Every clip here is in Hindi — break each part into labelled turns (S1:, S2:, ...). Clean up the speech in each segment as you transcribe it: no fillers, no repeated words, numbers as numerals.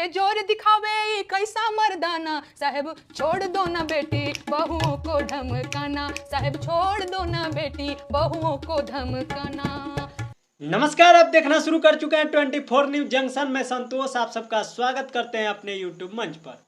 S1: पे जोर दिखावे कैसा मर्दाना, साहब छोड़ दो ना बेटी बहुओं को धमकाना, साहब छोड़ दो ना बेटी बहुओं को धमकाना।
S2: नमस्कार, आप देखना शुरू कर चुके हैं 24 न्यूज जंक्शन में संतोष। आप सबका स्वागत करते हैं अपने यूट्यूब मंच पर।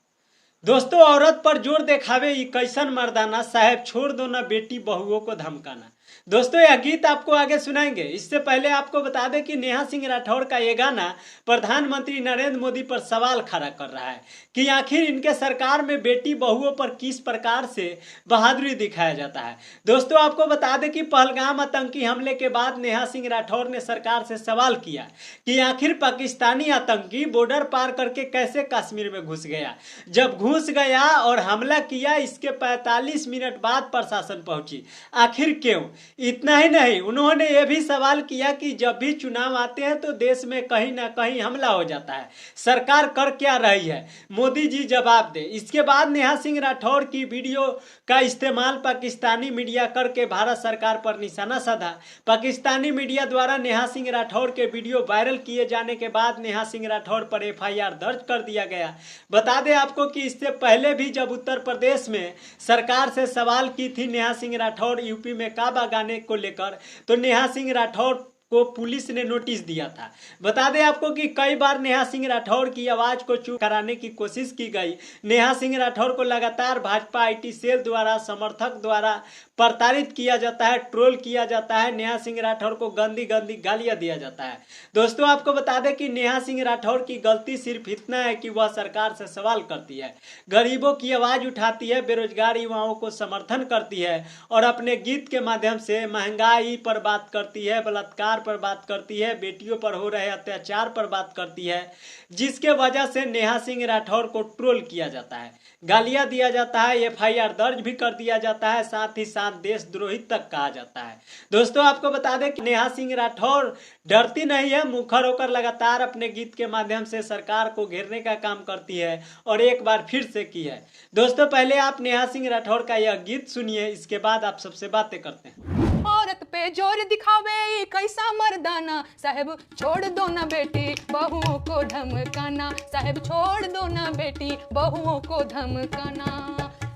S2: दोस्तों, औरत पर जोर दिखावे ई कैसन मर्दाना, साहब छोड़ दो ना बेटी बहुओं को धमकाना। दोस्तों, यह गीत आपको आगे सुनाएंगे। इससे पहले आपको बता दें कि नेहा सिंह राठौर का ये गाना प्रधानमंत्री नरेंद्र मोदी पर सवाल खड़ा कर रहा है कि आखिर इनके सरकार में बेटी बहुओं पर किस प्रकार से बहादुरी दिखाया जाता है। दोस्तों, आपको बता दें कि पहलगाम आतंकी हमले के बाद नेहा सिंह राठौर ने सरकार से सवाल किया कि आखिर पाकिस्तानी आतंकी बॉर्डर पार करके कैसे कश्मीर में घुस गया। जब घुस गया और हमला किया, इसके 45 मिनट बाद प्रशासन पहुंची, आखिर क्यों। इतना ही नहीं, उन्होंने ये भी सवाल किया कि जब भी चुनाव आते हैं तो देश में कहीं ना कहीं हमला हो जाता है, सरकार कर क्या रही है, मोदी जी जवाब दे। इसके बाद नेहा सिंह राठौर की वीडियो का इस्तेमाल पाकिस्तानी मीडिया करके भारत सरकार पर निशाना साधा। पाकिस्तानी मीडिया द्वारा नेहा सिंह राठौर के वीडियो वायरल किए जाने के बाद नेहा सिंह राठौर पर FIR दर्ज कर दिया गया। बता दें आपको कि इससे पहले भी जब उत्तर प्रदेश में सरकार से सवाल की थी नेहा सिंह राठौर यूपी में काबा गाने को लेकर, तो नेहा सिंह राठौर को पुलिस ने नोटिस दिया था। बता दें आपको कि कई बार नेहा सिंह राठौर की आवाज को चुप कराने की कोशिश की गई। नेहा सिंह राठौर को लगातार भाजपा IT सेल द्वारा, समर्थक द्वारा प्रताड़ित किया जाता है, ट्रोल किया जाता है। नेहा सिंह राठौर को गंदी गंदी गालियां दिया जाता है। दोस्तों, आपको बता दें कि नेहा सिंह राठौर की गलती सिर्फ इतना है कि वह सरकार से सवाल करती है, गरीबों की आवाज उठाती है, बेरोजगार युवाओं को समर्थन करती है और अपने गीत के माध्यम से महंगाई पर बात करती है, बलात्कार पर बात करती है, बेटियों पर हो रहे अत्याचार पर बात करती है, जिसके वजह से नेहा सिंह राठौर को ट्रोल किया जाता है, गालियां दिया जाता है, FIR दर्ज भी कर दिया जाता है, साथ ही साथ देशद्रोही तक कहा जाता है। दोस्तों, आपको बता दें कि नेहा सिंह राठौर डरती नहीं है, मुखर होकर लगातार अपने गीत के माध्यम से सरकार को घेरने का काम करती है और एक बार फिर से की है। दोस्तों, पहले आप नेहा सिंह राठौर का यह गीत सुनिए, इसके बाद आप सबसे बातें करते हैं।
S1: औरत पे जोर दिखावे कैसा मर्दाना, साहब छोड़ दो ना बेटी बहुओं को धमकाना, साहब छोड़ दो ना बेटी बहुओं को धमकाना।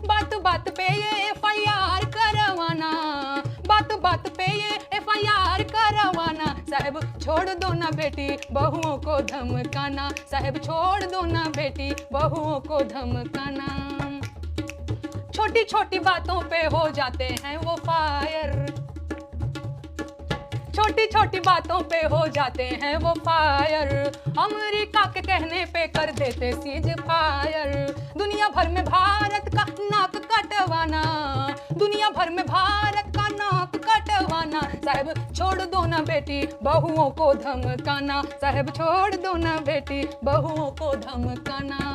S1: बात बात पे ये FIR करवाना, बात बात पे ये FIR करवाना, साहब छोड़ दो ना बेटी बहुओं को धमकाना, साहब छोड़ दो ना बेटी बहुओं को धमकाना। छोटी छोटी बातों पे हो जाते हैं वो फायर, छोटी छोटी बातों पे हो जाते हैं वो फायर, अमेरिका के कहने पे कर देते सीज फायर। दुनिया भर में भारत का नाक कटवाना, दुनिया भर में भारत का नाक कटवाना, साहब छोड़ दो ना बेटी बहुओं को धमकाना, साहब छोड़ दो ना बेटी बहुओं को धमकाना।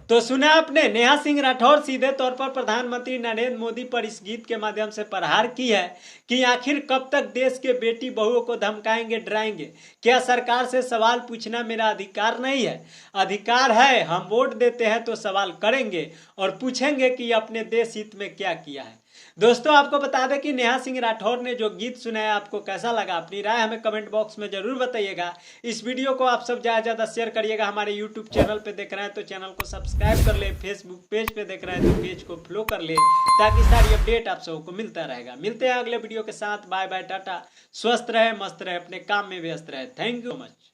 S2: तो सुना आपने, नेहा सिंह राठौर सीधे तौर पर प्रधानमंत्री नरेंद्र मोदी पर इस गीत के माध्यम से प्रहार की है कि आखिर कब तक देश के बेटी बहुओं को धमकाएंगे, डराएंगे। क्या सरकार से सवाल पूछना मेरा अधिकार नहीं है? अधिकार है। हम वोट देते हैं तो सवाल करेंगे और पूछेंगे कि अपने देश हित में क्या किया है। दोस्तों, आपको बता दें कि नेहा सिंह राठौर ने जो गीत सुनाया आपको कैसा लगा, अपनी राय हमें कमेंट बॉक्स में जरूर बताइएगा। इस वीडियो को आप सब ज़्यादा शेयर करिएगा। हमारे यूट्यूब चैनल पे देख रहे हैं तो चैनल को सब्सक्राइब कर ले, फेसबुक पेज पे देख रहे हैं तो पेज को फॉलो कर ले, ताकि सारी अपडेट आप सबको मिलता रहेगा। मिलते हैं अगले वीडियो के साथ। बाय बाय, टाटा। स्वस्थ रहे, मस्त रहे, अपने काम में व्यस्त रहे। Thank you much.